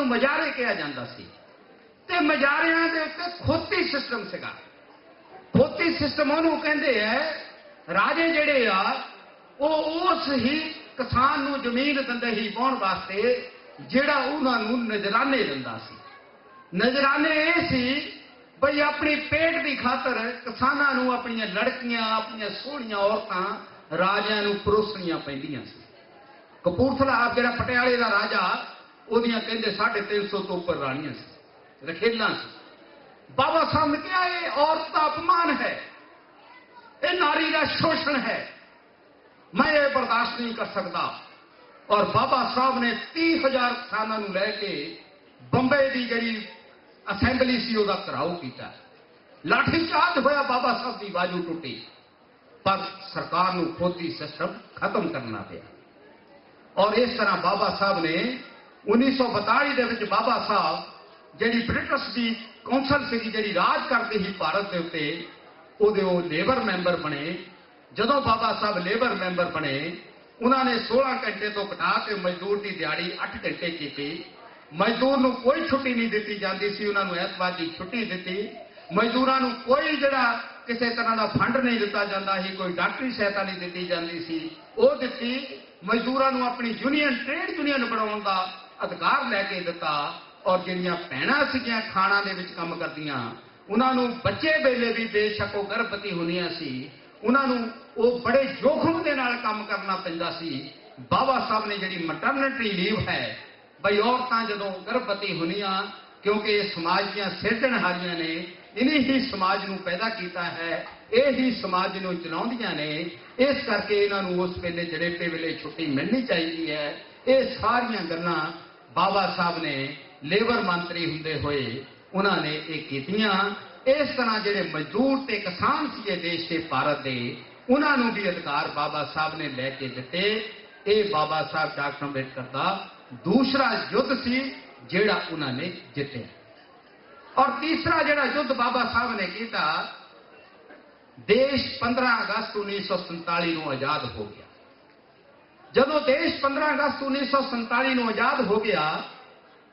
मजारे कहा जाता सी ते मजारियां दे उत्ते खोती सिस्टम सीगा। खोती सिस्टम उहनूं कहंदे है राजे जिहड़े आ उस ही किसान नूं जमीन दिंदे ही वाहण वास्ते जिहड़ा उहनां नूं नजराने दिंदा सी। नजराने ये सी बई अपनी पेट की खातर किसानां नूं अपनियां लड़कियां अपनियां सोहणियां औरतां राजियां नूं परोसणियां पैंदियां सी। कपूरथला जिहड़ा पटियाले दा राजा ਉਹਦੀਆਂ ਕਹਿੰਦੇ 350 ਤੋਂ ਉੱਪਰ ਰਾਣੀਆਂ ਸੀ, ਰਖੇਲਾਂ ਸੀ। ਬਾਬਾ ਸਾਹਿਬ ਨੇ ਕਿਹਾ ਇਹ ਔਰਤ ਦਾ ਅਪਮਾਨ ਹੈ, ਇਹ ਨਾਰੀ ਦਾ ਸ਼ੋਸ਼ਣ ਹੈ, ਮੈਂ ਇਹ ਬਰਦਾਸ਼ਤ ਨਹੀਂ ਕਰ ਸਕਦਾ। ਔਰ ਬਾਬਾ ਸਾਹਿਬ ਨੇ 30,000 ਕਿਸਾਨਾਂ ਨੂੰ ਲੈ ਕੇ ਬੰਬੇ ਦੀ ਜਿਹੜੀ ਅਸੈਂਬਲੀ ਸੀ ਉਹਦਾ ਘਿਰਾਓ ਕੀਤਾ। ਲਾਠੀ ਚਾਰਜ ਹੋਇਆ, ਬਾਬਾ ਸਾਹਿਬ ਦੀ ਬਾਜੂ ਟੁੱਟੀ, ਪਰ ਸਰਕਾਰ ਨੂੰ ਖੋਤੀ ਸਿਸਟਮ ਖਤਮ ਕਰਨਾ ਪਿਆ। ਔਰ ਇਸ ਤਰ੍ਹਾਂ ਬਾਬਾ ਸਾਹਿਬ ਨੇ 1942 ਦੇ ਵਿੱਚ ਬਾਬਾ ਸਾਹਿਬ ਜਿਹੜੀ ਬ੍ਰਿਟਿਸ਼ ਦੀ ਕੌਂਸਲ ਸੀ ਜਿਹੜੀ ਰਾਜ ਕਰਦੀ ਸੀ ਭਾਰਤ ਦੇ ਉੱਤੇ, ਉਹਦੇ ਉਹ ਲੇਬਰ ਮੈਂਬਰ ਬਣੇ। ਜਦੋਂ ਬਾਬਾ ਸਾਹਿਬ ਲੇਬਰ ਮੈਂਬਰ ਬਣੇ ਉਹਨਾਂ ਨੇ 16 ਘੰਟੇ ਤੋਂ ਘਟਾ ਕੇ ਮਜ਼ਦੂਰ ਦੀ ਦਿਹਾੜੀ 8 ਘੰਟੇ ਕੀਤੀ। ਮਜ਼ਦੂਰ ਨੂੰ ਕੋਈ ਛੁੱਟੀ ਨਹੀਂ ਦਿੱਤੀ ਜਾਂਦੀ ਸੀ, ਉਹਨਾਂ ਨੂੰ ਐਤਵਾਰ ਦੀ ਛੁੱਟੀ ਦਿੱਤੀ। ਮਜ਼ਦੂਰਾਂ ਨੂੰ ਕੋਈ ਜਿਹੜਾ ਕਿਸੇ ਤਰ੍ਹਾਂ ਦਾ ਫੰਡ ਨਹੀਂ ਦਿੱਤਾ ਜਾਂਦਾ ਸੀ, ਕੋਈ ਡਾਕਟਰੀ ਸਹਾਇਤਾ ਨਹੀਂ ਦਿੱਤੀ ਜਾਂਦੀ ਸੀ, ਉਹ ਦਿੱਤੀ। ਮਜ਼ਦੂਰਾਂ ਨੂੰ ਆਪਣੀ ਯੂਨੀਅਨ ਟ੍ਰੇਡ ਯੂਨੀਅਨ ਬਣਾਉਣ ਦਾ ਅਧਿਕਾਰ ਲੈ ਕੇ ਦਿੱਤਾ। ਔਰ ਜਿਹੜੀਆਂ ਭੈਣਾਂ ਸੀਗੀਆਂ ਖਾਣਾਂ ਦੇ ਵਿੱਚ ਕੰਮ ਕਰਦੀਆਂ, ਉਹਨਾਂ ਨੂੰ ਬੱਚੇ ਵੇਲੇ ਵੀ ਬੇਸ਼ੱਕ ਉਹ ਗਰਭਵਤੀ ਹੁੰਦੀਆਂ ਸੀ, ਉਹਨਾਂ ਨੂੰ ਉਹ ਬੜੇ ਜੋਖਮ ਦੇ ਨਾਲ ਕੰਮ ਕਰਨਾ ਪੈਂਦਾ ਸੀ। ਬਾਬਾ ਸਾਹਿਬ ਨੇ ਜਿਹੜੀ ਮਟਰਨਿਟੀ ਲੀਵ ਹੈ ਬਈ ਔਰਤਾਂ ਜਦੋਂ ਗਰਭਵਤੀ ਹੁੰਦੀਆਂ, ਕਿਉਂਕਿ ਇਹ ਸਮਾਜ ਦੀਆਂ ਸਿਰਜਣਹਾਰੀਆਂ ਨੇ, ਇਨੀ ਹੀ ਸਮਾਜ ਨੂੰ ਪੈਦਾ ਕੀਤਾ ਹੈ, ਇਹ ਹੀ ਸਮਾਜ ਨੂੰ ਚਲਾਉਂਦੀਆਂ ਨੇ, ਇਸ ਕਰਕੇ ਇਹਨਾਂ ਨੂੰ ਉਸ ਵੇਲੇ ਜੜੇਪੇ ਵੇਲੇ ਛੁੱਟੀ ਮਿਲਣੀ ਚਾਹੀਦੀ ਹੈ। ਇਹ ਸਾਰੀਆਂ ਗੱਲਾਂ ਬਾਬਾ ਸਾਹਿਬ ਨੇ ਲੇਬਰ ਮੰਤਰੀ ਹੁੰਦੇ ਹੋਏ ਉਹਨਾਂ ਨੇ ਇਹ ਕੀਤੀਆਂ। ਇਸ ਤਰ੍ਹਾਂ ਜਿਹੜੇ ਮਜ਼ਦੂਰ ਤੇ ਕਿਸਾਨ ਸੀ ਦੇਸ਼ ਦੇ ਭਾਰਤ ਦੇ, ਉਹਨਾਂ ਨੂੰ ਵੀ ਅਧਿਕਾਰ ਬਾਬਾ ਸਾਹਿਬ ਨੇ ਲੈ ਕੇ ਦਿੱਤੇ। ਇਹ ਬਾਬਾ ਸਾਹਿਬ ਡਾਕਟਰ ਅੰਬੇਡਕਰ ਦਾ ਦੂਸਰਾ ਯੁੱਧ ਸੀ ਜਿਹੜਾ ਉਹਨਾਂ ਨੇ ਜਿੱਤਿਆ। ਔਰ ਤੀਸਰਾ ਜਿਹੜਾ ਯੁੱਧ ਬਾਬਾ ਸਾਹਿਬ ਨੇ ਕੀਤਾ, ਦੇਸ਼ 15 ਅਗਸਤ 1947 ਨੂੰ ਆਜ਼ਾਦ ਹੋ ਗਿਆ। ਜਦੋਂ ਦੇਸ਼ 15 ਅਗਸਤ 1947 ਨੂੰ ਆਜ਼ਾਦ ਹੋ ਗਿਆ,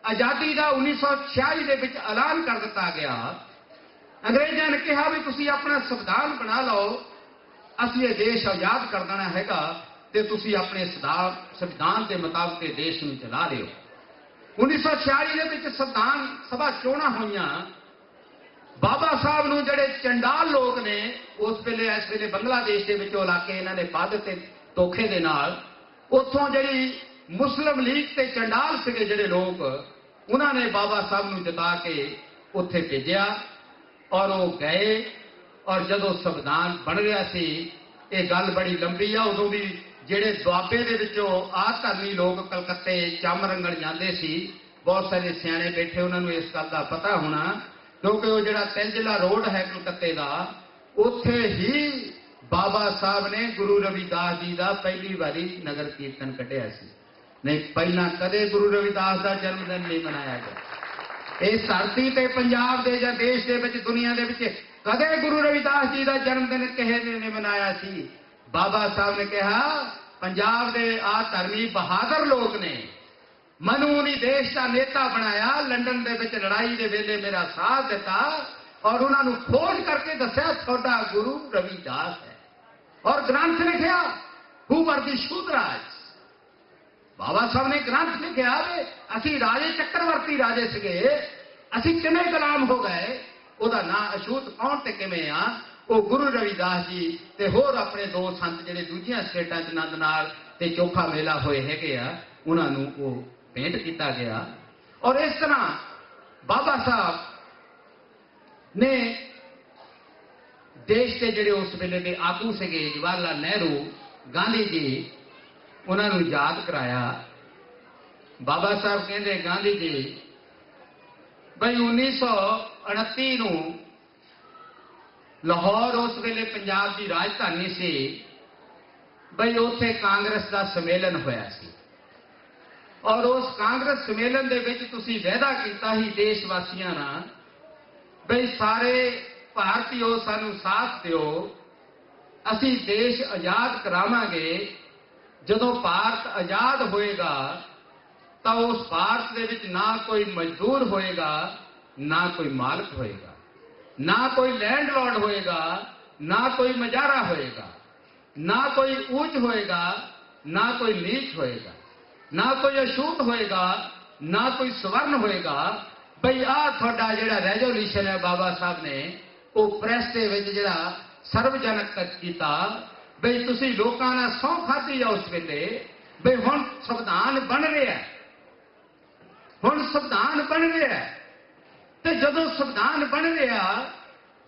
ਆਜ਼ਾਦੀ ਦਾ 1946 ਦੇ ਵਿੱਚ ਐਲਾਨ ਕਰ ਦਿੱਤਾ ਗਿਆ। ਅੰਗਰੇਜ਼ਾਂ ਨੇ ਕਿਹਾ ਵੀ ਤੁਸੀਂ ਆਪਣਾ ਸੰਵਿਧਾਨ ਬਣਾ ਲਓ, ਅਸੀਂ ਇਹ ਦੇਸ਼ ਆਜ਼ਾਦ ਕਰ ਦੇਣਾ ਹੈਗਾ ਤੇ ਤੁਸੀਂ ਆਪਣੇ ਸੰਵਿਧਾਨ ਦੇ ਮੁਤਾਬਕ ਇਹ ਦੇਸ਼ ਨੂੰ ਚਲਾ ਲਿਓ। 1946 ਦੇ ਵਿੱਚ ਸੰਵਿਧਾਨ ਸਭਾ ਚੋਣਾਂ ਹੋਈਆਂ। ਬਾਬਾ ਸਾਹਿਬ ਨੂੰ ਜਿਹੜੇ ਚੰਡਾਲ ਲੋਕ ਨੇ ਉਸ ਵੇਲੇ, ਇਸ ਵੇਲੇ ਬੰਗਲਾਦੇਸ਼ ਦੇ ਵਿੱਚ ਉਹ ਇਲਾਕੇ ਇਹਨਾਂ ਨੇ ਪਾ ਦਿੱਤੇ ਧੋਖੇ ਦੇ ਨਾਲ। ਉੱਥੋਂ ਜਿਹੜੀ ਮੁਸਲਿਮ ਲੀਗ ਤੇ ਚੰਡਾਲ ਸੀਗੇ ਜਿਹੜੇ ਲੋਕ, ਉਹਨਾਂ ਨੇ ਬਾਬਾ ਸਾਹਿਬ ਨੂੰ ਜਿਤਾ ਕੇ ਉੱਥੇ ਭੇਜਿਆ ਔਰ ਉਹ ਗਏ। ਔਰ ਜਦੋਂ ਸੰਵਿਧਾਨ ਬਣ ਗਿਆ ਸੀ, ਇਹ ਗੱਲ ਬੜੀ ਲੰਬੀ ਆ, ਉਦੋਂ ਵੀ ਜਿਹੜੇ ਦੁਆਬੇ ਦੇ ਵਿੱਚੋਂ ਆਹ ਧਰਮੀ ਲੋਕ ਕਲਕੱਤੇ ਚੰਮ ਰੰਗਣ ਜਾਂਦੇ ਸੀ, ਬਹੁਤ ਸਾਰੇ ਸਿਆਣੇ ਬੈਠੇ, ਉਹਨਾਂ ਨੂੰ ਇਸ ਗੱਲ ਦਾ ਪਤਾ ਹੋਣਾ, ਕਿਉਂਕਿ ਉਹ ਜਿਹੜਾ ਤੇਂਜਲਾ ਰੋਡ ਹੈ ਕਲਕੱਤੇ ਦਾ, ਉੱਥੇ ਹੀ ਬਾਬਾ ਸਾਹਿਬ ਨੇ ਗੁਰੂ ਰਵਿਦਾਸ ਜੀ ਦਾ ਪਹਿਲੀ ਵਾਰੀ ਨਗਰ ਕੀਰਤਨ ਕੱਢਿਆ ਸੀ। ਨਹੀਂ, ਪਹਿਲਾਂ ਕਦੇ ਗੁਰੂ ਰਵਿਦਾਸ ਦਾ ਜਨਮ ਦਿਨ ਨਹੀਂ ਮਨਾਇਆ ਗਿਆ। ਇਸ ਧਰਤੀ ਤੇ ਪੰਜਾਬ ਦੇ ਜਾਂ ਦੇਸ਼ ਦੇ ਵਿੱਚ, ਦੁਨੀਆ ਦੇ ਵਿੱਚ ਕਦੇ ਗੁਰੂ ਰਵਿਦਾਸ ਜੀ ਦਾ ਜਨਮ ਦਿਨ ਕਿਸੇ ਨੇ ਨਹੀਂ ਮਨਾਇਆ ਸੀ। ਬਾਬਾ ਸਾਹਿਬ ਨੇ ਕਿਹਾ ਪੰਜਾਬ ਦੇ ਆ ਧਰਮੀ ਬਹਾਦਰ ਲੋਕ ਨੇ ਮੈਨੂੰ ਨਹੀਂ ਦੇਸ਼ ਦਾ ਨੇਤਾ ਬਣਾਇਆ, ਲੰਡਨ ਦੇ ਵਿੱਚ ਲੜਾਈ ਦੇ ਵੇਲੇ ਮੇਰਾ ਸਾਥ ਦਿੱਤਾ ਔਰ ਉਹਨਾਂ ਨੂੰ ਖੋਜ ਕਰਕੇ ਦੱਸਿਆ ਤੁਹਾਡਾ ਗੁਰੂ ਰਵਿਦਾਸ ਹੈ। ਔਰ ਗ੍ਰੰਥ ਲਿਖਿਆ ਹੂ ਵਰ ਦੀ ਸ਼ੂਦਰਾਜ। ਬਾਬਾ ਸਾਹਿਬ ਨੇ ਗ੍ਰੰਥ ਲਿਖਿਆ ਵੀ ਅਸੀਂ ਰਾਜੇ ਚੱਕਰਵਰਤੀ ਰਾਜੇ ਸੀਗੇ, ਅਸੀਂ ਕਿਵੇਂ ਗੁਲਾਮ ਹੋ ਗਏ। ਉਹਦਾ ਨਾਂ ਅਛੂਤ ਕੌਣ ਤੇ ਕਿਵੇਂ ਆ, ਉਹ ਗੁਰੂ ਰਵਿਦਾਸ ਜੀ ਤੇ ਹੋਰ ਆਪਣੇ ਦੋ ਸੰਤ ਜਿਹੜੇ ਦੂਜੀਆਂ ਸਟੇਟਾਂ 'ਚ ਆਨੰਦ ਨਾਲ ਤੇ ਚੋਖਾ ਮੇਲਾ ਹੋਏ ਹੈਗੇ ਆ, ਉਹਨਾਂ ਨੂੰ ਉਹ ਭੇਂਟ ਕੀਤਾ ਗਿਆ। ਔਰ ਇਸ ਤਰ੍ਹਾਂ ਬਾਬਾ ਸਾਹਿਬ ਨੇ ਦੇਸ਼ ਦੇ ਜਿਹੜੇ ਉਸ ਵੇਲੇ ਦੇ ਆਗੂ ਸੀਗੇ, ਜਵਾਹਰ ਲਾਲ ਨਹਿਰੂ, ਗਾਂਧੀ ਜੀ, ਉਹਨਾਂ ਨੂੰ ਯਾਦ ਕਰਾਇਆ। ਬਾਬਾ ਸਾਹਿਬ ਕਹਿੰਦੇ ਗਾਂਧੀ ਜੀ ਬਈ 1929 ਨੂੰ ਲਾਹੌਰ ਉਸ ਵੇਲੇ ਪੰਜਾਬ ਦੀ ਰਾਜਧਾਨੀ ਸੀ, ਬਈ ਉੱਥੇ ਕਾਂਗਰਸ ਦਾ ਸੰਮੇਲਨ ਹੋਇਆ ਸੀ ਔਰ ਉਸ ਕਾਂਗਰਸ ਸੰਮੇਲਨ ਦੇ ਵਿੱਚ ਤੁਸੀਂ ਵਾਅਦਾ ਕੀਤਾ ਸੀ ਦੇਸ਼ ਵਾਸੀਆਂ ਨਾਲ ਬਈ ਸਾਰੇ ਭਾਰਤੀਓ ਸਾਨੂੰ ਸਾਥ ਦਿਓ, ਅਸੀਂ ਦੇਸ਼ ਆਜ਼ਾਦ ਕਰਾਵਾਂਗੇ। ਜਦੋਂ ਭਾਰਤ ਆਜ਼ਾਦ ਹੋਏਗਾ ਤਾਂ ਉਸ ਭਾਰਤ ਦੇ ਵਿੱਚ ਨਾ ਕੋਈ ਮਜ਼ਦੂਰ ਹੋਏਗਾ, ਨਾ ਕੋਈ ਮਾਲਕ ਹੋਏਗਾ, ਨਾ ਕੋਈ ਲੈਂਡਲॉर्ड ਹੋਏਗਾ, ਨਾ ਕੋਈ ਮਜਾਰਾ ਹੋਏਗਾ, ਨਾ ਕੋਈ ਉੱਚ ਹੋਏਗਾ, ਨਾ ਕੋਈ ਨੀਚ ਹੋਏਗਾ, ਨਾ ਕੋਈ ਅਛੂਤ ਹੋਏਗਾ, ਨਾ ਕੋਈ ਸਵਰਨ ਹੋਏਗਾ। ਬਈ ਆਹ ਤੁਹਾਡਾ ਜਿਹੜਾ ਰੈਜ਼ੋਲੂਸ਼ਨ ਹੈ ਬਾਬਾ ਸਾਹਿਬ ਨੇ ਉਹ ਪ੍ਰੈਸ ਦੇ ਵਿੱਚ ਜਿਹੜਾ ਸਰਵਜਨਕ ਕੀਤਾ, ਬਈ ਤੁਸੀਂ ਲੋਕਾਂ ਨਾਲ ਸਹੁੰ ਖਾਧੀ ਆ ਉਸ ਵੇਲੇ, ਬਈ ਹੁਣ ਸੰਵਿਧਾਨ ਬਣ ਰਿਹਾ, ਹੁਣ ਸੰਵਿਧਾਨ ਬਣ ਰਿਹਾ, ਤੇ ਜਦੋਂ ਸੰਵਿਧਾਨ ਬਣ ਰਿਹਾ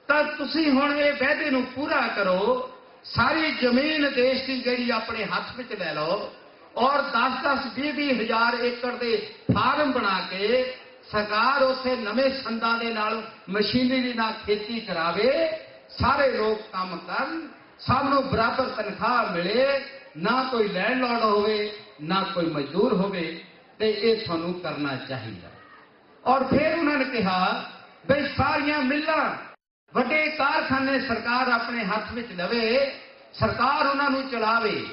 ਤਾਂ ਤੁਸੀਂ ਹੁਣ ਇਹ ਵਾਅਦੇ ਨੂੰ ਪੂਰਾ ਕਰੋ, ਸਾਰੀ ਜ਼ਮੀਨ ਦੇਸ਼ ਦੀ ਜਿਹੜੀ ਆਪਣੇ ਹੱਥ ਵਿੱਚ ਲੈ ਲਓ ਔਰ 10-10, 20-20 ਹਜ਼ਾਰ ਏਕੜ ਦੇ ਫਾਰਮ ਬਣਾ ਕੇ ਸਰਕਾਰ ਉੱਥੇ ਨਵੇਂ ਸੰਦਾਂ ਦੇ ਨਾਲ ਮਸ਼ੀਨਰੀ ਨਾਲ ਖੇਤੀ ਕਰਾਵੇ, ਸਾਰੇ ਲੋਕ ਕੰਮ ਕਰਨ, ਸਭ ਨੂੰ ਬਰਾਬਰ ਤਨਖਾਹ ਮਿਲੇ, ਨਾ ਕੋਈ ਲੈਂਡਲॉर्ड ਹੋਵੇ, ਨਾ ਕੋਈ ਮਜ਼ਦੂਰ ਹੋਵੇ, ਤੇ ਇਹ ਤੁਹਾਨੂੰ ਕਰਨਾ ਚਾਹੀਦਾ। ਔਰ ਫਿਰ ਉਹਨਾਂ ਨੇ ਕਿਹਾ ਬਈ ਸਾਰੀਆਂ ਮਿੱਲਾਂ, ਵੱਡੇ ਕਾਰਖਾਨੇ ਸਰਕਾਰ ਆਪਣੇ ਹੱਥ ਵਿੱਚ ਲਵੇ, ਸਰਕਾਰ ਉਹਨਾਂ ਨੂੰ ਚਲਾਵੇ,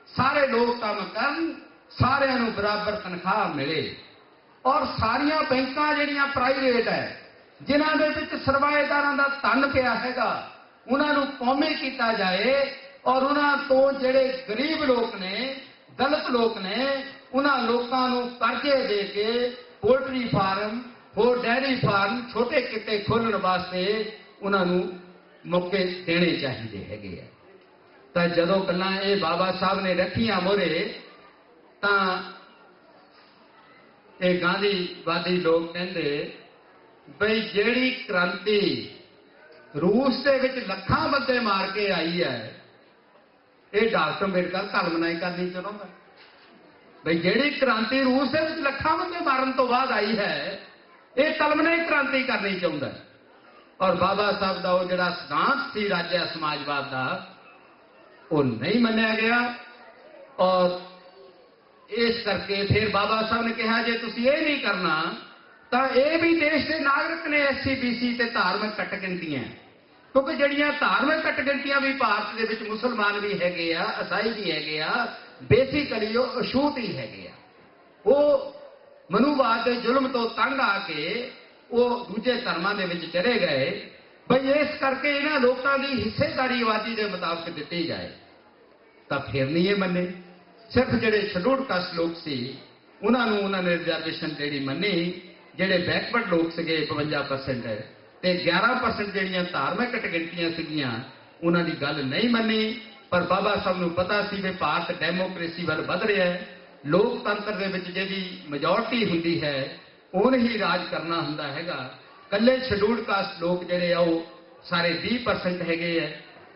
ਸਾਰੇ ਲੋਕ ਕੰਮ ਕਰਨ, ਸਾਰਿਆਂ ਨੂੰ ਬਰਾਬਰ ਤਨਖਾਹ ਮਿਲੇ। ਔਰ ਸਾਰੀਆਂ ਬੈਂਕਾਂ ਜਿਹੜੀਆਂ ਪ੍ਰਾਈਵੇਟ ਹੈ, ਜਿਨ੍ਹਾਂ ਦੇ ਵਿੱਚ ਸਰਮਾਏਦਾਰਾਂ ਦਾ ਧਨ ਪਿਆ ਹੈਗਾ, ਉਹਨਾਂ ਨੂੰ ਕੌਮੀ ਕੀਤਾ ਜਾਏ ਔਰ ਉਹਨਾਂ ਤੋਂ ਜਿਹੜੇ ਗਰੀਬ ਲੋਕ ਨੇ, ਦਲਿਤ ਲੋਕ ਨੇ, ਉਹਨਾਂ ਲੋਕਾਂ ਨੂੰ ਕਰਜ਼ੇ ਦੇ ਕੇ ਪੋਲਟਰੀ ਫਾਰਮ, ਹੋਰ ਡੈਰੀ ਫਾਰਮ, ਛੋਟੇ ਕਿੱਤੇ ਖੋਲ੍ਹਣ ਵਾਸਤੇ ਉਹਨਾਂ ਨੂੰ ਮੌਕੇ ਦੇਣੇ ਚਾਹੀਦੇ ਹੈਗੇ ਆ। ਤਾਂ ਜਦੋਂ ਗੱਲਾਂ ਇਹ ਬਾਬਾ ਸਾਹਿਬ ਨੇ ਰੱਖੀਆਂ ਮੋਹਰੇ, ਤਾਂ ਇਹ ਗਾਂਧੀਵਾਦੀ ਲੋਕ ਕਹਿੰਦੇ ਬਈ ਜਿਹੜੀ ਕ੍ਰਾਂਤੀ ਰੂਸ ਦੇ ਵਿੱਚ ਲੱਖਾਂ ਬੰਦੇ ਮਾਰ ਕੇ ਆਈ ਹੈ, ਇਹ ਡਾਕਟਰ ਅੰਬੇਡਕਰ ਕਲਮਨਾਈ ਕਰਨੀ ਚਾਹੁੰਦਾ। ਬਈ ਜਿਹੜੀ ਕ੍ਰਾਂਤੀ ਰੂਸ ਦੇ ਵਿੱਚ ਲੱਖਾਂ ਬੰਦੇ ਮਾਰਨ ਤੋਂ ਬਾਅਦ ਆਈ ਹੈ, ਇਹ ਕਲਮਨਾਈ ਕ੍ਰਾਂਤੀ ਕਰਨੀ ਚਾਹੁੰਦਾ। ਔਰ ਬਾਬਾ ਸਾਹਿਬ ਦਾ ਉਹ ਜਿਹੜਾ ਸਿਧਾਂਤ ਸੀ ਰਾਜਿਆ ਸਮਾਜਵਾਦ ਦਾ, ਉਹ ਨਹੀਂ ਮੰਨਿਆ ਗਿਆ। ਔਰ ਇਸ ਕਰਕੇ ਫਿਰ ਬਾਬਾ ਸਾਹਿਬ ਨੇ ਕਿਹਾ ਜੇ ਤੁਸੀਂ ਇਹ ਨਹੀਂ ਕਰਨਾ ਤਾਂ ਇਹ ਵੀ ਦੇਸ਼ ਦੇ ਨਾਗਰਿਕ ਨੇ, SC BC ਤੇ ਧਾਰਮਿਕ ਕੱਟ ਗਿਣਤੀਆਂ, ਕਿਉਂਕਿ ਜਿਹੜੀਆਂ ਧਾਰਮਿਕ ਕੱਟ ਗਿਣਤੀਆਂ ਵੀ ਭਾਰਤ ਦੇ ਵਿੱਚ ਮੁਸਲਮਾਨ ਵੀ ਹੈਗੇ ਆ, ਈਸਾਈ ਵੀ ਹੈਗੇ ਆ, ਬੇਸਿਕਲੀ ਉਹ ਅਛੂਤ ਹੀ ਹੈਗੇ ਆ। ਉਹ ਮਨੂਵਾਦ ਦੇ ਜ਼ੁਲਮ ਤੋਂ ਤੰਗ ਆ ਕੇ ਉਹ ਦੂਜੇ ਧਰਮਾਂ ਦੇ ਵਿੱਚ ਚਲੇ ਗਏ। ਬਈ ਇਸ ਕਰਕੇ ਇਹਨਾਂ ਲੋਕਾਂ ਦੀ ਹਿੱਸੇਦਾਰੀ ਆਬਾਦੀ ਦੇ ਮੁਤਾਬਕ ਦਿੱਤੀ ਜਾਏ, ਤਾਂ ਫਿਰ ਨਹੀਂ ਇਹ ਮੰਨੇ। ਸਿਰਫ ਜਿਹੜੇ ਸ਼ੈਡਿਊਲਡ ਕਾਸਟ ਲੋਕ ਸੀ ਉਹਨਾਂ ਨੂੰ ਉਹਨਾਂ ਨੇ ਰਿਜ਼ਰਵੇਸ਼ਨ ਜਿਹੜੀ ਮੰਨੀ, ਜਿਹੜੇ ਬੈਕਵਰਡ ਲੋਕ ਸੀਗੇ 52% ਤੇ 11% ਜਿਹੜੀਆਂ ਧਾਰਮਿਕ ਗਿਣਤੀਆਂ ਸੀਗੀਆਂ ਉਹਨਾਂ ਦੀ ਗੱਲ ਨਹੀਂ ਮੰਨੀ। ਪਰ ਬਾਬਾ ਸਾਹਿਬ ਨੂੰ ਪਤਾ ਸੀ ਵੀ ਭਾਰਤ ਡੈਮੋਕ੍ਰੇਸੀ ਵੱਲ ਵੱਧ ਰਿਹਾ ਹੈ, ਲੋਕਤੰਤਰ ਦੇ ਵਿੱਚ ਜਿਹਦੀ ਮੈਜੋਰਟੀ ਹੁੰਦੀ ਹੈ ਉਹਨੇ ਹੀ ਰਾਜ ਕਰਨਾ ਹੁੰਦਾ ਹੈਗਾ। ਕੱਲੇ ਸ਼ੈਡਿਊਲਡ ਕਾਸਟ ਲੋਕ ਜਿਹੜੇ ਆ ਉਹ ਸਾਰੇ 20% ਹੈਗੇ ਆ।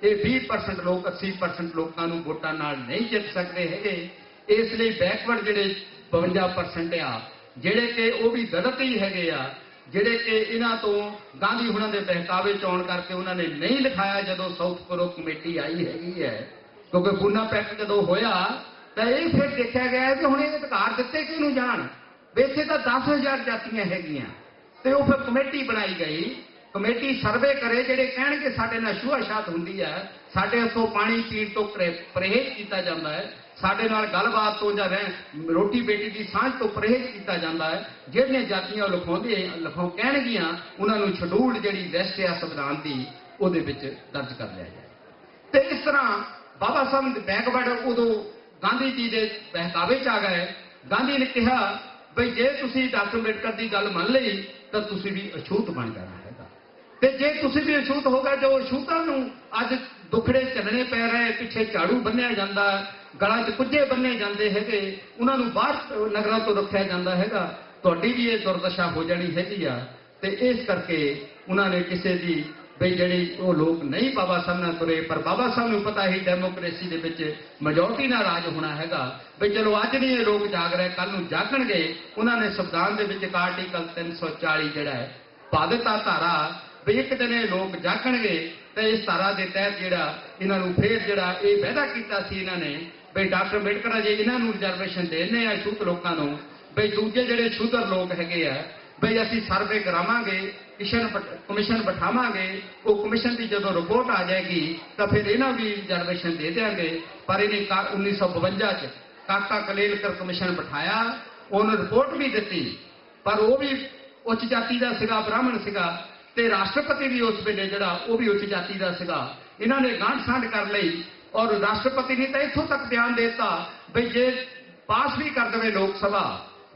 ਇਹ 20% ਲੋਕ 80% ਲੋਕਾਂ ਨੂੰ ਵੋਟਾਂ ਨਾਲ ਨਹੀਂ ਜਿੱਤ ਸਕਦੇ ਹੈਗੇ। ਇਸ ਲਈ ਬੈਕਵਰਡ ਜਿਹੜੇ 52% ਆ, ਜਿਹੜੇ ਕਿ ਉਹ ਵੀ ਦਲਿਤ ਹੀ ਹੈਗੇ ਆ, ਜਿਹੜੇ ਕਿ ਇਹਨਾਂ ਤੋਂ ਗਾਂਧੀ ਹੁਣਾਂ ਦੇ ਬਹਿਕਾਵੇ ਚ ਆਉਣ ਕਰਕੇ ਉਹਨਾਂ ਨੇ ਨਹੀਂ ਲਿਖਾਇਆ ਜਦੋਂ ਸਾਊਥ ਕੋਰੋ ਕਮੇਟੀ ਆਈ ਹੈਗੀ ਹੈ। ਕਿਉਂਕਿ ਪੂਨਾ ਪੈਕਟ ਜਦੋਂ ਹੋਇਆ ਤਾਂ ਇਹ ਫਿਰ ਦੇਖਿਆ ਗਿਆ ਕਿ ਹੁਣ ਇਹ ਅਧਿਕਾਰ ਦਿੱਤੇ ਕਿਹਨੂੰ ਜਾਣ। ਇੱਥੇ ਤਾਂ 10,000 ਜਾਤੀਆਂ ਹੈਗੀਆਂ ਤੇ ਉਹ ਫਿਰ ਕਮੇਟੀ ਬਣਾਈ ਗਈ। ਕਮੇਟੀ ਸਰਵੇ ਕਰੇ, ਜਿਹੜੇ ਕਹਿਣਗੇ ਸਾਡੇ ਨਾਲ ਛੂਆ-ਛਾਤ ਹੁੰਦੀ ਹੈ, ਸਾਡੇ ਹੱਥੋਂ ਪਾਣੀ ਪੀਣ ਤੋਂ ਪਰਹੇਜ਼ ਕੀਤਾ ਜਾਂਦਾ ਹੈ, ਸਾਡੇ ਨਾਲ ਗੱਲਬਾਤ ਤੋਂ ਜਾਂ ਰੋਟੀ ਬੇਟੀ ਦੀ ਸਾਂਝ ਤੋਂ ਪਰਹੇਜ਼ ਕੀਤਾ ਜਾਂਦਾ ਹੈ, ਜਿਹੜੀਆਂ ਜਾਤੀਆਂ ਲਿਖਾਉ ਕਹਿਣਗੀਆਂ ਉਹਨਾਂ ਨੂੰ ਸ਼ਡਿਊਲਡ ਜਿਹੜੀ ਲਿਸਟ ਆ ਸੰਵਿਧਾਨ ਦੀ ਉਹਦੇ ਵਿੱਚ ਦਰਜ ਕਰ ਲਿਆ ਜਾਏ। ਤੇ ਇਸ ਤਰ੍ਹਾਂ ਬਾਬਾ ਸਾਹਿਬ ਦੇ ਬੈਕਵਰਡ ਉਦੋਂ ਗਾਂਧੀ ਜੀ ਦੇ ਬਹਿਕਾਵੇ ਚ ਆ ਗਏ। ਗਾਂਧੀ ਨੇ ਕਿਹਾ ਬਈ ਜੇ ਤੁਸੀਂ ਡਾਕਟਰ ਅੰਬੇਡਕਰ ਦੀ ਗੱਲ ਮੰਨ ਲਈ ਤਾਂ ਤੁਸੀਂ ਵੀ ਅਛੂਤ ਬਣ ਜਾਣਾ ਹੈਗਾ, ਤੇ ਜੇ ਤੁਸੀਂ ਵੀ ਅਛੂਤ ਹੋ ਗਏ, ਜੋ ਅਛੂਤਾਂ ਨੂੰ ਅੱਜ ਦੁਖੜੇ ਚੱਲਣੇ ਪੈ ਰਹੇ, ਪਿੱਛੇ ਝਾੜੂ ਬੰਨਿਆ ਜਾਂਦਾ, ਗਲਾਂ 'ਚ ਕੁੱਜੇ ਬੰਨੇ ਜਾਂਦੇ ਹੈਗੇ, ਉਹਨਾਂ ਨੂੰ ਬਾਹਰ ਨਗਰਾਂ ਤੋਂ ਰੱਖਿਆ ਜਾਂਦਾ ਹੈਗਾ, ਤੁਹਾਡੀ ਵੀ ਇਹ ਦੁਰਦਸ਼ਾ ਹੋ ਜਾਣੀ ਹੈਗੀ ਆ। ਤੇ ਇਸ ਕਰਕੇ ਉਹਨਾਂ ਨੇ ਕਿਸੇ ਦੀ ਬਈ ਜਿਹੜੀ ਉਹ ਲੋਕ ਨਹੀਂ ਬਾਬਾ ਸਾਹਿਬ ਨਾਲ ਤੁਰੇ, ਪਰ ਬਾਬਾ ਸਾਹਿਬ ਨੂੰ ਪਤਾ ਹੀ ਡੈਮੋਕ੍ਰੇਸੀ ਦੇ ਵਿੱਚ ਮੈਜੋਰਟੀ ਨਾਲ ਰਾਜ ਹੋਣਾ ਹੈਗਾ। ਬਈ ਚਲੋ ਅੱਜ ਨਹੀਂ ਇਹ ਲੋਕ ਜਾਗ ਰਹੇ, ਕੱਲ ਨੂੰ ਜਾਗਣਗੇ। ਉਹਨਾਂ ਨੇ ਸੰਵਿਧਾਨ ਦੇ ਵਿੱਚ ਇੱਕ ਆਰਟੀਕਲ 340 ਜਿਹੜਾ ਹੈ ਪਾ ਦਿੱਤਾ ਧਾਰਾ, ਵੀ ਇੱਕ ਦਿਨ ਇਹ ਲੋਕ ਜਾਗਣਗੇ ਤੇ ਇਸ ਧਾਰਾ ਦੇ ਤਹਿਤ ਜਿਹੜਾ ਇਹਨਾਂ ਨੂੰ ਫੇਰ ਜਿਹੜਾ ਇਹ ਵਾਅਦਾ ਕੀਤਾ ਸੀ ਇਹਨਾਂ ਨੇ ਬਈ ਡਾਕਟਰ ਅੰਬੇਡਕਰ ਜੇ ਇਹਨਾਂ ਨੂੰ ਰਿਜ਼ਰਵੇਸ਼ਨ ਦੇਣੇ ਆ ਛੂਤ ਲੋਕਾਂ ਨੂੰ, ਬਈ ਦੂਜੇ ਜਿਹੜੇ ਸ਼ੂਦਰ ਲੋਕ ਹੈਗੇ ਆ ਬਈ ਅਸੀਂ ਸਰਵੇ ਕਰਾਵਾਂਗੇ, ਕਮਿਸ਼ਨ ਬਿਠਾਵਾਂਗੇ, ਉਹ ਕਮਿਸ਼ਨ ਦੀ ਜਦੋਂ ਰਿਪੋਰਟ ਆ ਜਾਏਗੀ ਤਾਂ ਫਿਰ ਇਹਨਾਂ ਵੀ ਰਿਜ਼ਰਵੇਸ਼ਨ ਦੇ ਦਿਆਂਗੇ। ਪਰ ਇਹਨੇ 1952 ਚ ਕਾਕਾ ਕਲੇਲਕਰ ਕਮਿਸ਼ਨ ਬਿਠਾਇਆ ਉਹਨੂੰ ਰਿਪੋਰਟ ਵੀ ਦਿੱਤੀ, ਪਰ ਉਹ ਵੀ ਉੱਚ ਜਾਤੀ ਦਾ ਸੀਗਾ, ਬ੍ਰਾਹਮਣ ਸੀਗਾ, ਤੇ ਰਾਸ਼ਟਰਪਤੀ ਵੀ ਉਸ ਵੇਲੇ ਜਿਹੜਾ ਉਹ ਵੀ ਉੱਚ ਜਾਤੀ ਦਾ ਸੀਗਾ। ਇਹਨਾਂ ਨੇ ਗਾਂਢ ਸਾਂਢ ਕਰ ਲਈ ਔਰ ਰਾਸ਼ਟਰਪਤੀ ਨੇ ਤਾਂ ਇੱਥੋਂ ਤੱਕ ਬਿਆਨ ਦੇ ਦਿੱਤਾ ਬਈ ਜੇ ਪਾਸ ਵੀ ਕਰ ਦੇਵੇ ਲੋਕ ਸਭਾ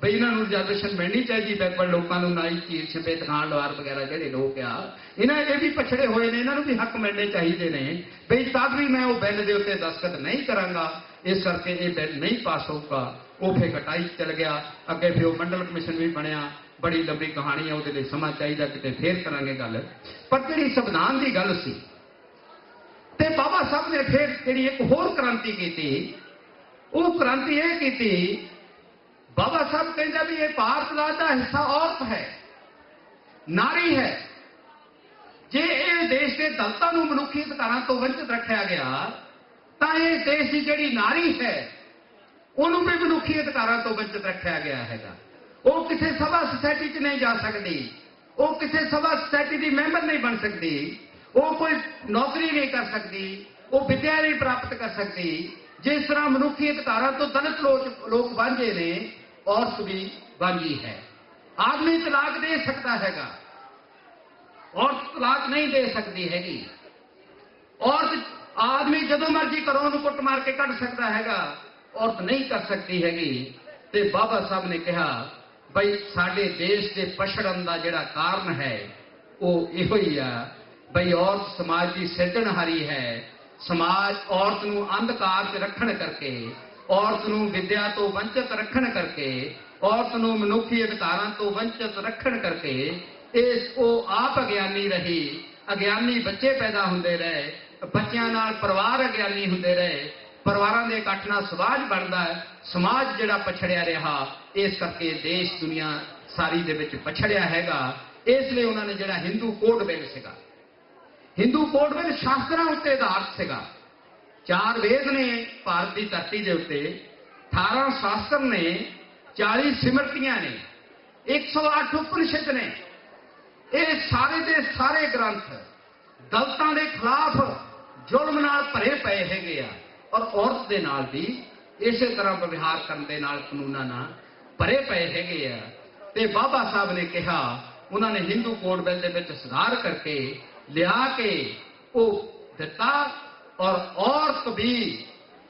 ਬਈ ਇਹਨਾਂ ਨੂੰ ਰਿਜ਼ਰਵੇਸ਼ਨ ਮਿਲਣੀ ਚਾਹੀਦੀ, ਬੈਕਵਰਡ ਲੋਕਾਂ ਨੂੰ, ਨਾਈ, ਚੀਰ, ਛਿਪੇ, ਤਖਾਣ, ਲਵਾਰ ਵਗੈਰਾ ਜਿਹੜੇ ਲੋਕ ਆ, ਇਹ ਵੀ ਪਛੜੇ ਹੋਏ ਨੇ, ਇਹਨਾਂ ਨੂੰ ਵੀ ਹੱਕ ਮਿਲਣੇ ਚਾਹੀਦੇ ਨੇ। ਬਈ ਤਦ ਵੀ ਮੈਂ ਉਹ ਬਿੱਲ ਦੇ ਉੱਤੇ ਦਸਤਖਤ ਨਹੀਂ ਕਰਾਂਗਾ, ਇਸ ਕਰਕੇ ਇਹ ਬਿੱਲ ਨਹੀਂ ਪਾਸ ਹੋਊਗਾ। ਉਹ ਫਿਰ ਕਟਾਈ ਚਲ ਗਿਆ। ਅੱਗੇ ਫਿਰ ਉਹ ਮੰਡਲ ਕਮਿਸ਼ਨ ਵੀ ਬਣਿਆ। ਬੜੀ ਲੰਬੀ ਕਹਾਣੀ ਹੈ, ਉਹਦੇ ਲਈ ਸਮਾਂ ਚਾਹੀਦਾ, ਕਿਤੇ ਫੇਰ ਕਰਾਂਗੇ ਗੱਲ। ਪਰ ਜਿਹੜੀ ਸੰਵਿਧਾਨ ਦੀ ਗੱਲ ਸੀ ਤੇ ਬਾਬਾ ਸਾਹਿਬ ਨੇ ਫਿਰ ਜਿਹੜੀ ਇੱਕ ਹੋਰ ਕ੍ਰਾਂਤੀ ਕੀਤੀ, ਉਹ ਕ੍ਰਾਂਤੀ ਇਹ ਕੀਤੀ, ਬਾਬਾ ਸਾਹਿਬ ਕਹਿੰਦਾ ਵੀ ਇਹ ਭਾਰਤ ਰਾਜ ਦਾ ਹਿੱਸਾ ਔਰਤ ਹੈ, ਨਾਰੀ ਹੈ। ਜੇ ਇਹ ਦੇਸ਼ ਦੇ ਦਲਿਤਾਂ ਨੂੰ ਮਨੁੱਖੀ ਅਧਿਕਾਰਾਂ ਤੋਂ ਵੰਚਿਤ ਰੱਖਿਆ ਗਿਆ ਤਾਂ ਇਹ ਦੇਸ਼ ਦੀ ਜਿਹੜੀ ਨਾਰੀ ਹੈ ਉਹਨੂੰ ਵੀ ਮਨੁੱਖੀ ਅਧਿਕਾਰਾਂ ਤੋਂ ਵੰਚਿਤ ਰੱਖਿਆ ਗਿਆ ਹੈਗਾ। ਉਹ ਕਿਸੇ ਸਭਾ ਸੁਸਾਇਟੀ 'ਚ ਨਹੀਂ ਜਾ ਸਕਦੀ, ਉਹ ਕਿਸੇ ਸਭਾ ਸੁਸਾਇਟੀ ਦੀ ਮੈਂਬਰ ਨਹੀਂ ਬਣ ਸਕਦੀ, ਉਹ ਕੋਈ ਨੌਕਰੀ ਨਹੀਂ ਕਰ ਸਕਦੀ, ਉਹ ਵਿੱਦਿਆ ਨਹੀਂ ਪ੍ਰਾਪਤ ਕਰ ਸਕਦੀ। ਜਿਸ ਤਰ੍ਹਾਂ ਮਨੁੱਖੀ ਅਧਿਕਾਰਾਂ ਤੋਂ ਦਲਿਤ ਲੋਕ ਵਾਂਝੇ ਨੇ, ਔਰਤ ਵੀ ਵਾਂਝੀ ਹੈ। ਆਦਮੀ ਤਲਾਕ ਦੇ ਸਕਦਾ ਹੈਗਾ, ਔਰਤ ਤਲਾਕ ਨਹੀਂ ਦੇ ਸਕਦੀ ਹੈਗੀ। ਔਰਤ ਆਦਮੀ ਜਦੋਂ ਮਰਜ਼ੀ ਘਰੋਂ ਉਹਨੂੰ ਕੁੱਟ ਮਾਰ ਕੇ ਕੱਢ ਸਕਦਾ ਹੈਗਾ, ਔਰਤ ਨਹੀਂ ਕਰ ਸਕਦੀ ਹੈਗੀ। ਤੇ ਬਾਬਾ ਸਾਹਿਬ ਨੇ ਕਿਹਾ ਬਈ ਸਾਡੇ ਦੇਸ਼ ਦੇ ਪਛੜਨ ਦਾ ਜਿਹੜਾ ਕਾਰਨ ਹੈ ਉਹ ਇਹੋ ਹੀ ਆ ਬਈ ਔਰਤ ਸਮਾਜ ਦੀ ਸਿਰਜਣਹਾਰੀ ਹੈ। ਸਮਾਜ ਔਰਤ ਨੂੰ ਅੰਧਕਾਰ 'ਚ ਰੱਖਣ ਕਰਕੇ, ਔਰਤ ਨੂੰ ਵਿੱਦਿਆ ਤੋਂ ਵੰਚਿਤ ਰੱਖਣ ਕਰਕੇ, ਔਰਤ ਨੂੰ ਮਨੁੱਖੀ ਅਧਿਕਾਰਾਂ ਤੋਂ ਵੰਚਿਤ ਰੱਖਣ ਕਰਕੇ ਉਹ ਆਪ ਅਗਿਆਨੀ ਰਹੀ। ਅਗਿਆਨੀ ਬੱਚੇ ਪੈਦਾ ਹੁੰਦੇ ਰਹੇ, ਬੱਚਿਆਂ ਨਾਲ ਪਰਿਵਾਰ ਅਗਿਆਨੀ ਹੁੰਦੇ ਰਹੇ, ਪਰਿਵਾਰਾਂ ਦੇ ਇਕੱਠ ਨਾਲ ਸਮਾਜ ਬਣਦਾ ਹੈ। ਸਮਾਜ ਜਿਹੜਾ ਪਛੜਿਆ ਰਿਹਾ, ਇਸ ਕਰਕੇ ਦੇਸ਼ ਦੁਨੀਆ ਸਾਰੀ ਦੇ ਵਿੱਚ ਪਛੜਿਆ ਹੈਗਾ। ਇਸ ਲਈ ਉਹਨਾਂ ਨੇ ਜਿਹੜਾ ਹਿੰਦੂ ਕੋਡ ਬਿੱਲ ਸੀਗਾ, ਹਿੰਦੂ ਕੋਡ ਬਿੱਲ ਸ਼ਾਸਤਰਾਂ ਉੱਤੇ ਆਧਾਰਿਤ ਸੀਗਾ। 4 ਵੇਦ ਨੇ ਭਾਰਤ ਦੀ ਧਰਤੀ ਦੇ ਉੱਤੇ, 18 ਸ਼ਾਸਤਰ ਨੇ, 40 ਸਿਮਰਤੀਆਂ ਨੇ, 108 ਉਪਨਿਸ਼ਦ ਨੇ। ਇਹ ਸਾਰੇ ਦੇ ਸਾਰੇ ਗ੍ਰੰਥ ਦਲਿਤਾਂ ਦੇ ਖਿਲਾਫ ਜ਼ੁਲਮ ਨਾਲ ਭਰੇ ਪਏ ਹੈਗੇ ਆ ਔਰ ਔਰਤ ਦੇ ਨਾਲ ਵੀ ਇਸੇ ਤਰ੍ਹਾਂ ਵਿਵਹਾਰ ਕਰਨ ਦੇ ਨਾਲ ਕਾਨੂੰਨਾਂ ਨਾਲ ਭਰੇ ਪਏ ਹੈਗੇ ਆ। ਤੇ ਬਾਬਾ ਸਾਹਿਬ ਨੇ ਕਿਹਾ, ਉਹਨਾਂ ਨੇ ਹਿੰਦੂ ਕੋਡ ਬਿੱਲ ਦੇ ਵਿੱਚ ਸੁਧਾਰ ਕਰਕੇ ਲਿਆ ਕੇ ਉਹ ਦਿੱਤਾ। ਔਰ ਔਰਤ ਵੀ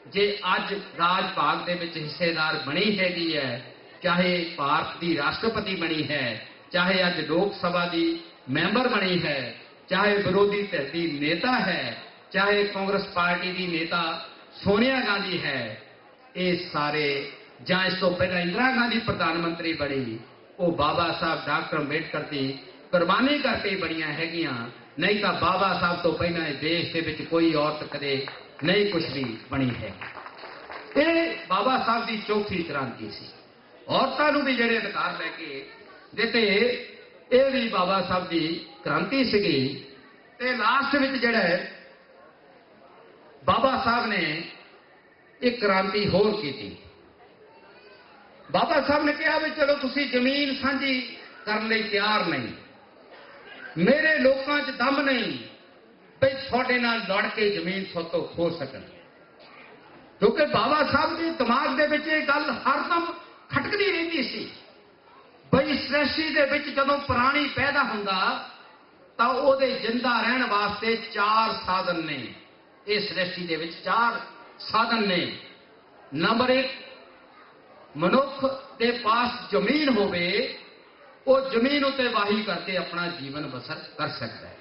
ਜੇ ਅੱਜ ਰਾਜ ਭਾਗ ਦੇ ਵਿੱਚ ਹਿੱਸੇਦਾਰ ਬਣੀ ਹੈਗੀ ਹੈ, ਚਾਹੇ ਭਾਰਤ ਦੀ ਰਾਸ਼ਟਰਪਤੀ ਬਣੀ ਹੈ, ਚਾਹੇ ਅੱਜ ਲੋਕ ਸਭਾ ਦੀ ਮੈਂਬਰ ਬਣੀ ਹੈ, ਚਾਹੇ ਵਿਰੋਧੀ ਧਿਰ ਦੀ ਨੇਤਾ ਹੈ, ਚਾਹੇ ਕਾਂਗਰਸ ਪਾਰਟੀ ਦੀ ਨੇਤਾ ਸੋਨੀਆ ਗਾਂਧੀ ਹੈ, ਇਹ ਸਾਰੇ ਜਾਂ ਇਸ ਤੋਂ ਪਹਿਲਾਂ ਇੰਦਰਾ ਗਾਂਧੀ ਪ੍ਰਧਾਨ ਮੰਤਰੀ ਬਣੀ, ਉਹ ਬਾਬਾ ਸਾਹਿਬ ਡਾਕਟਰ ਅੰਬੇਡਕਰ ਦੀ ਕੁਰਬਾਨੀ ਕਰਕੇ ਬਣੀਆਂ ਹੈਗੀਆਂ। ਨਹੀਂ ਤਾਂ ਬਾਬਾ ਸਾਹਿਬ ਤੋਂ ਪਹਿਲਾਂ ਇਹ ਦੇਸ਼ ਦੇ ਵਿੱਚ ਕੋਈ ਔਰਤ ਕਦੇ ਨਹੀਂ ਕੁਛ ਵੀ ਬਣੀ ਹੈ। ਇਹ ਬਾਬਾ ਸਾਹਿਬ ਦੀ ਚੌਥੀ ਕ੍ਰਾਂਤੀ ਸੀ। ਔਰਤਾਂ ਨੂੰ ਵੀ ਜਿਹੜੇ ਅਧਿਕਾਰ ਲੈ ਕੇ ਦਿੱਤੇ, ਇਹ ਵੀ ਬਾਬਾ ਸਾਹਿਬ ਦੀ ਕ੍ਰਾਂਤੀ ਸੀਗੀ। ਤੇ ਲਾਸਟ ਵਿੱਚ ਜਿਹੜਾ ਹੈ ਬਾਬਾ ਸਾਹਿਬ ਨੇ ਇੱਕ ਕ੍ਰਾਂਤੀ ਹੋਰ ਕੀਤੀ। ਬਾਬਾ ਸਾਹਿਬ ਨੇ ਕਿਹਾ ਵੀ ਚਲੋ ਤੁਸੀਂ ਜ਼ਮੀਨ ਸਾਂਝੀ ਕਰਨ ਲਈ ਤਿਆਰ ਨਹੀਂ, ਮੇਰੇ ਲੋਕਾਂ 'ਚ ਦਮ ਨਹੀਂ ਬਈ ਤੁਹਾਡੇ ਨਾਲ ਲੜ ਕੇ ਜ਼ਮੀਨ ਤੁਹਾਤੋਂ ਖੋ ਸਕਣ। ਕਿਉਂਕਿ ਬਾਬਾ ਸਾਹਿਬ ਦੇ ਦਿਮਾਗ ਦੇ ਵਿੱਚ ਇਹ ਗੱਲ ਹਰਦਮ ਖਟਕਦੀ ਰਹਿੰਦੀ ਸੀ ਬਈ ਸ੍ਰਿਸ਼ਟੀ ਦੇ ਵਿੱਚ ਜਦੋਂ ਪ੍ਰਾਣੀ ਪੈਦਾ ਹੁੰਦਾ ਤਾਂ ਉਹਦੇ ਜਿੰਦਾ ਰਹਿਣ ਵਾਸਤੇ 4 ਸਾਧਨ ਨੇ। ਇਹ ਸ੍ਰਿਸ਼ਟੀ ਦੇ ਵਿੱਚ 4 ਸਾਧਨ ਨੇ। ਨੰਬਰ 1, ਮਨੁੱਖ ਦੇ ਪਾਸ ਜ਼ਮੀਨ ਹੋਵੇ, ਉਹ ਜ਼ਮੀਨ ਉੱਤੇ ਵਾਹੀ ਕਰਕੇ ਆਪਣਾ ਜੀਵਨ ਬਸਰ ਕਰ ਸਕਦਾ ਹੈ।